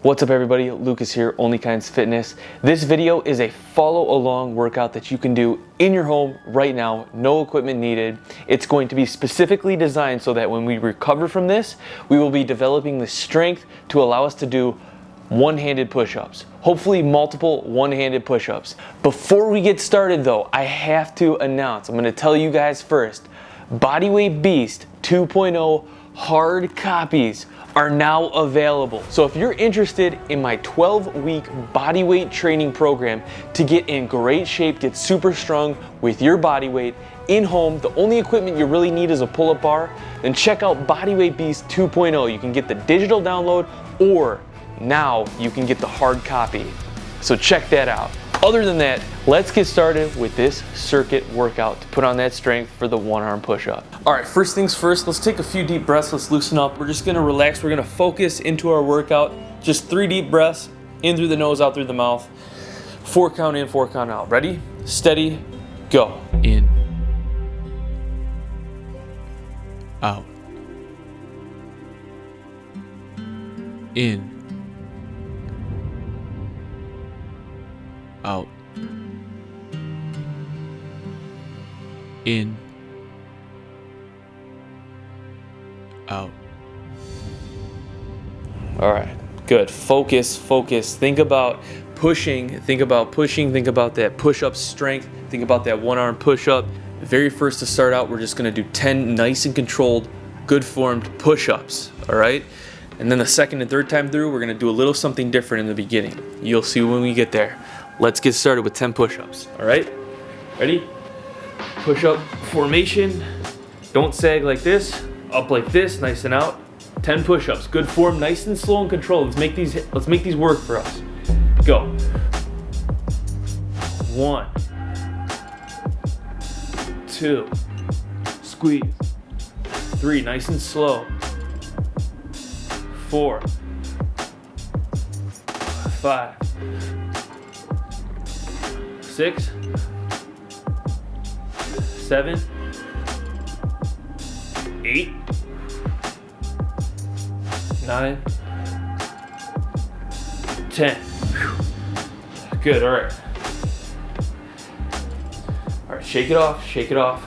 What's up everybody, Lucas here, Only Kinds Fitness. This video is a follow along workout that you can do in your home right now, no equipment needed. It's going to be specifically designed so that when we recover from this, we will be developing the strength to allow us to do one-handed push-ups, hopefully multiple one-handed push-ups. Before we get started though, I have to announce, I'm gonna tell you guys first, Bodyweight Beast 2.0 hard copies are now available. So if you're interested in my 12-week bodyweight training program to get in great shape, get super strong with your body weight in home, the only equipment you really need is a pull-up bar, then check out Bodyweight Beast 2.0. You can get the digital download or now you can get the hard copy. So check that out. Other than that, let's get started with this circuit workout to put on that strength for the one-arm push-up. All right, first things first, let's take a few deep breaths, let's loosen up. We're just gonna relax, we're gonna focus into our workout. Just 3 deep breaths, in through the nose, out through the mouth. 4 count in, 4 count out. Ready, steady, go. In, out, in, out, in, out. All right, good. Focus, focus. Think about pushing, think about that push-up strength, think about that one-arm push-up. The very first to start out, we're just gonna do 10 nice and controlled, good formed push-ups, all right? And then the second and third time through, we're gonna do a little something different in the beginning. You'll see when we get there. Let's get started with 10 push-ups, all right? Ready? Push-up formation. Don't sag like this, up like this, nice and out. 10 push-ups, good form, nice and slow and controlled. Let's make these work for us. Go. 1, 2, squeeze. 3, nice and slow. 4, 5, 6, 7, 8, 9, 10. Good, all right. All right, shake it off, shake it off.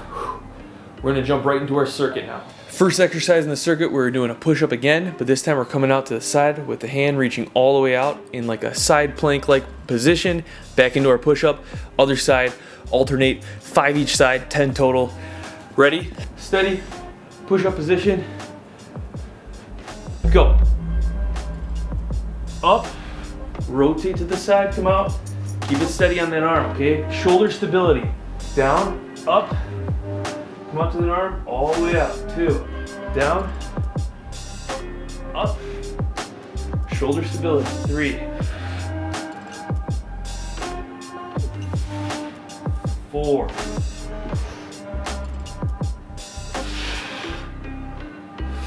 We're gonna jump right into our circuit now. First exercise in the circuit, we're doing a push-up again, but this time we're coming out to the side with the hand reaching all the way out in like a side plank-like position, back into our push-up. Other side, alternate, 5 each side, 10 total. Ready, steady, push-up position. Go. Up, rotate to the side, come out. Keep it steady on that arm, okay? Shoulder stability. Down, up, come out to the arm, all the way out. 2, down, up, shoulder stability. 3, 4,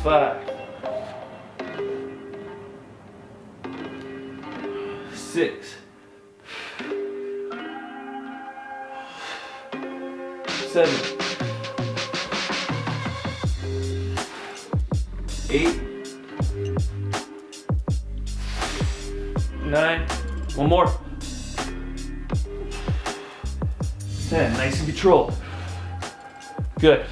5, 6, 7, 8, 9, one more. 10, nice and controlled. Good.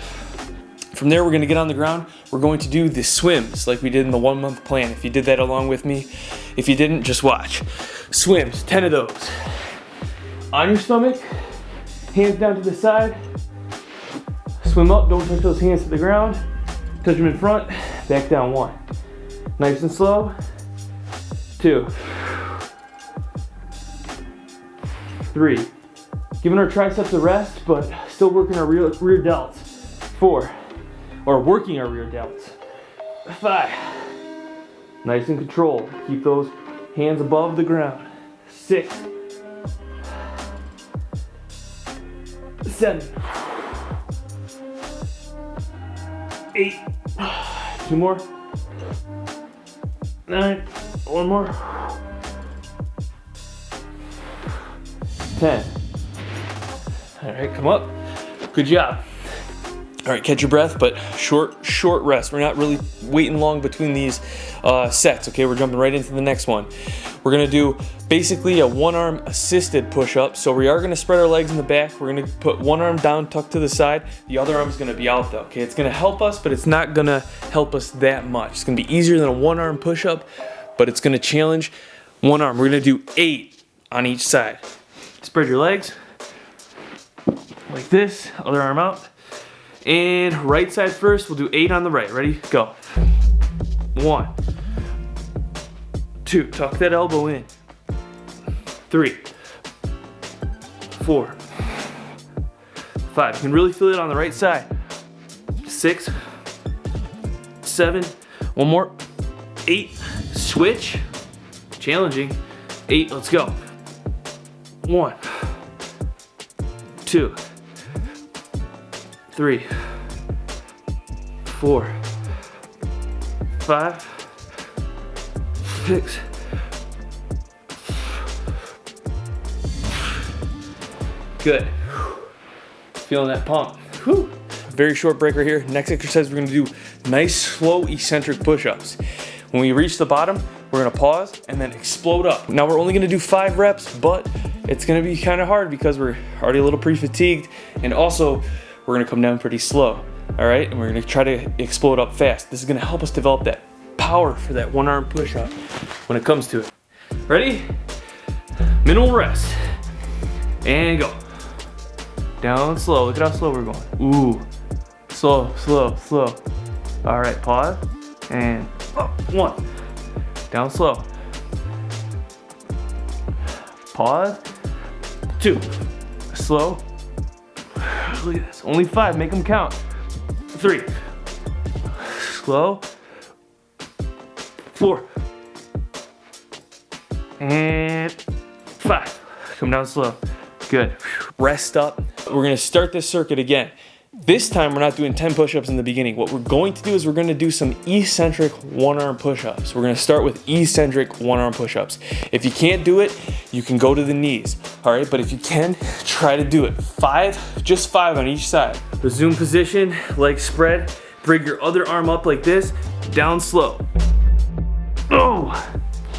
From there, we're gonna get on the ground. We're going to do the swims like we did in the 1-month plan. If you did that along with me, if you didn't, just watch. Swims, 10 of those. On your stomach, hands down to the side. Swim up, don't touch those hands to the ground. Touch them in front, back down. 1. Nice and slow. 2. 3. Giving our triceps a rest, but still working our rear delts. 4. Or working our rear delts. 5. Nice and controlled. Keep those hands above the ground. 6. 7. 8. 2 more. 9. 1 more. 10. All right, come up. Good job. All right, catch your breath, but short rest. We're not really waiting long between these sets. Okay, we're jumping right into the next one. We're gonna do basically a one arm assisted push-up. So we are gonna spread our legs in the back. We're gonna put one arm down, tucked to the side. The other arm is gonna be out though, okay? It's gonna help us, but it's not gonna help us that much. It's gonna be easier than a one arm push-up, but it's gonna challenge one arm. We're gonna do 8 on each side. Spread your legs like this, other arm out. And right side first, we'll do 8 on the right. Ready? Go. 1, 2, tuck that elbow in. 3, 4, 5. You can really feel it on the right side. 6, 7, one more. 8, switch. Challenging. 8, let's go. 1, 2, 3, 4, 5, 6. Good. Feeling that pump. Whew. Very short break right here. Next exercise, we're gonna do nice, slow, eccentric push-ups. When we reach the bottom, we're gonna pause and then explode up. Now we're only gonna do 5 reps, but it's gonna be kind of hard because we're already a little pre-fatigued, and also we're gonna come down pretty slow, all right? And we're gonna try to explode up fast. This is gonna help us develop that power for that one arm push-up when it comes to it. Ready? Minimal rest. And go. Down slow. Look at how slow we're going. Ooh. Slow, slow, slow. All right, pause. And up. 1. Down slow. Pause. 2. Slow. Look at this. Only 5. Make them count. 3. Slow. 4. And 5. Come down slow. Good. Rest up. We're gonna start this circuit again. This time we're not doing 10 push-ups in the beginning. What we're going to do is we're gonna do some eccentric one-arm push-ups. We're gonna start with eccentric one-arm push-ups. If you can't do it, you can go to the knees, all right? But if you can, try to do it. 5, just 5 on each side. Resume position, legs spread. Bring your other arm up like this, down slow. Oh,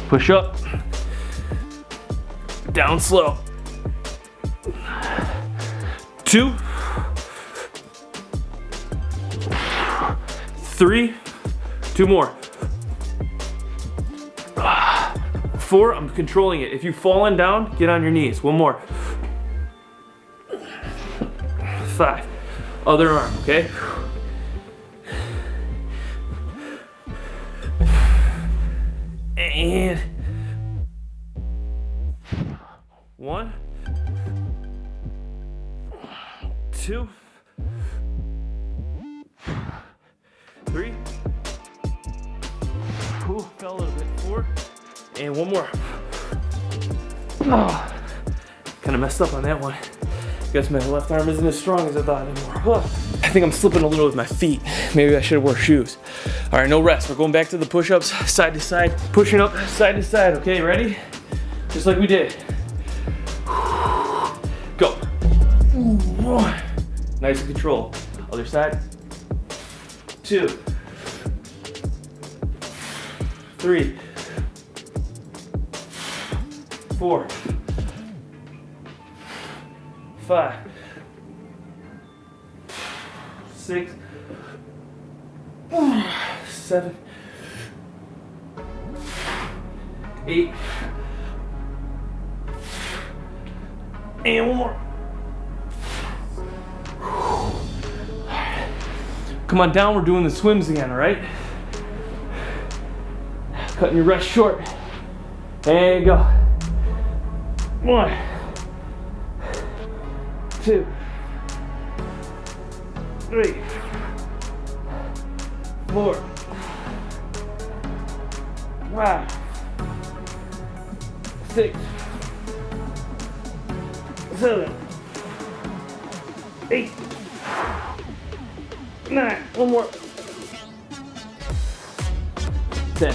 push up, down slow. 2, 3, 2 more. 4, I'm controlling it. If you've fallen down, get on your knees. 1 more. 5, other arm, okay? And 1, 2, 3. Ooh, fell a little bit. 4, and 1 more. Oh, kind of messed up on that one. Guess my left arm isn't as strong as I thought anymore. Oh, I think I'm slipping a little with my feet. Maybe I should have wore shoes. All right, no rest. We're going back to the push-ups, side to side, pushing up side to side. Okay, ready? Just like we did. Go. 1. Nice and control. Other side. 2, 3, 4, 5, 6, 7, 8, and 1 more. Come on down, we're doing the swims again, all right? Cutting your rest short. And go. 1, 2, 3, 4, 5, 6, 7, 8, 9, 1 more. 10.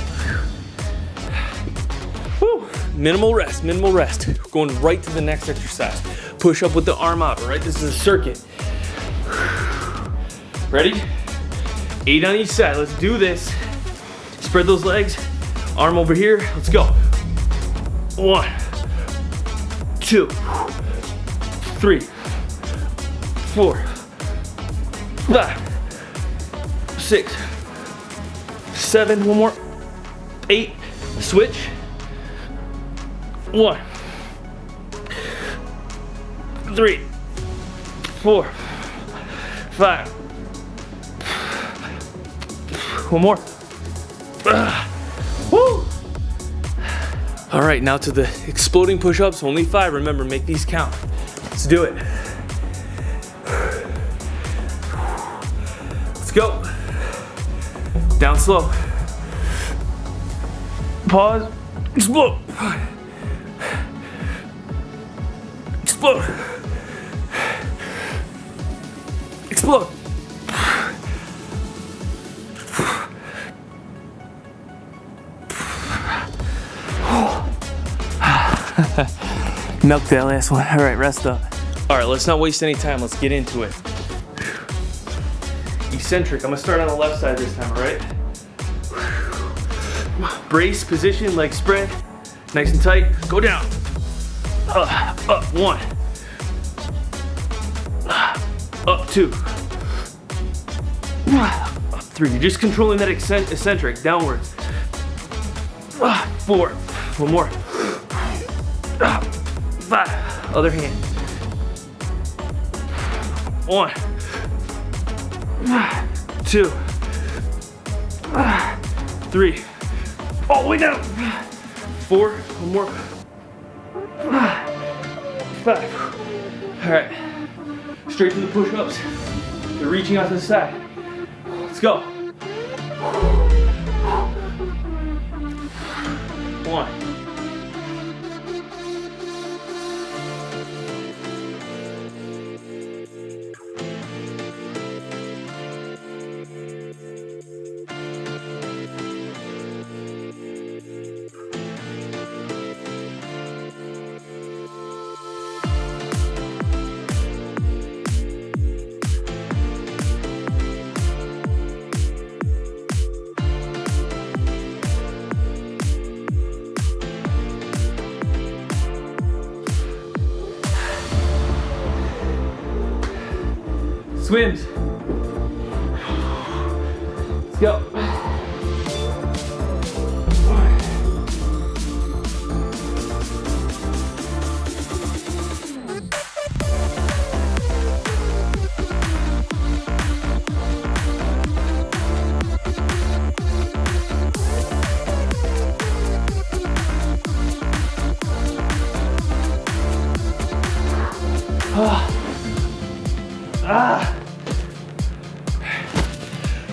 Woo. Minimal rest, minimal rest. Going right to the next exercise. Push up with the arm out, all right? This is a circuit. Ready? 8 on each side, let's do this. Spread those legs. Arm over here, let's go. 1, 2, 3, 4, 5, 6, 7, one more, 8, switch. 1, 3, 4, 5. One more. Woo! All right, now to the exploding push-ups. Only 5. Remember, make these count. Let's do it. Let's go. Down slow. Pause. Explode. Explode. Explode. Milk that last one. All right, rest up. All right, let's not waste any time. Let's get into it. Eccentric. I'm gonna start on the left side this time, all right? Brace, position, leg spread. Nice and tight. Go down. Up, 1. Up, 2. Up, 3. You're just controlling that eccentric downwards. 4. One more. 5. Other hand. 1, 2, 3. All the way down. 4. One more. 5. All right. Straight to the push-ups. They're reaching out to the side. Let's go. 1. Swims. Let's go.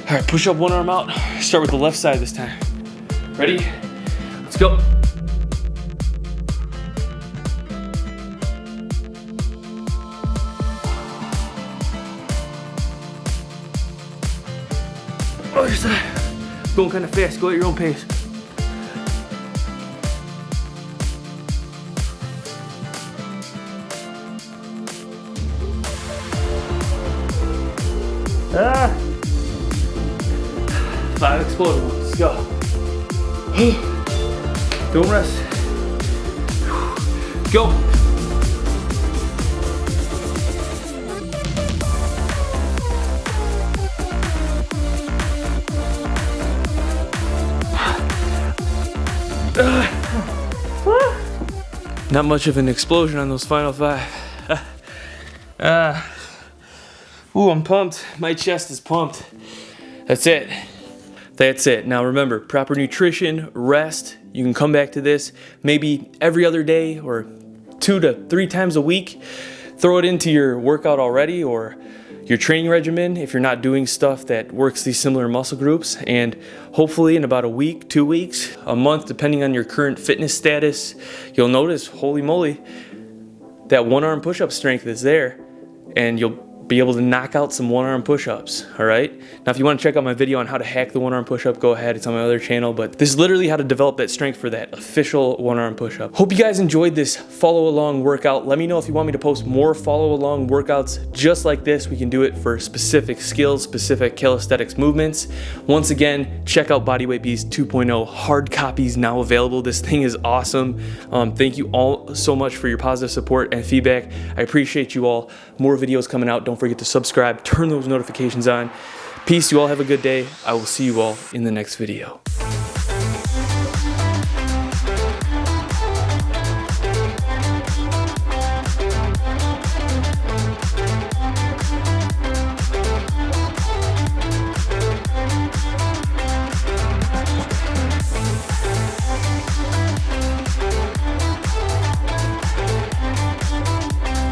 All right, push up one arm out. Start with the left side this time. Ready? Let's go. Other side. Going kind of fast. Go at your own pace. Ah! 5 exploding ones. Let's go. Don't rest. Go. Not much of an explosion on those final 5. Ooh, I'm pumped. My chest is pumped. That's it. That's it. Now remember, proper nutrition, rest. You can come back to this maybe every other day or 2 to 3 times a week. Throw it into your workout already or your training regimen if you're not doing stuff that works these similar muscle groups. And hopefully in about a week, 2 weeks, a month, depending on your current fitness status, you'll notice, holy moly, that one arm push-up strength is there. And you'll be able to knock out some one-arm push-ups, all right? Now, if you want to check out my video on how to hack the one-arm push-up, go ahead, it's on my other channel, but this is literally how to develop that strength for that official one-arm push-up. Hope you guys enjoyed this follow-along workout. Let me know if you want me to post more follow-along workouts just like this. We can do it for specific skills, specific calisthenics movements. Once again, check out Bodyweight Beast 2.0. Hard copies now available. This thing is awesome. Thank you all so much for your positive support and feedback. I appreciate you all. More videos coming out. Don't forget to subscribe, turn those notifications on. Peace, you all have a good day. I will see you all in the next video.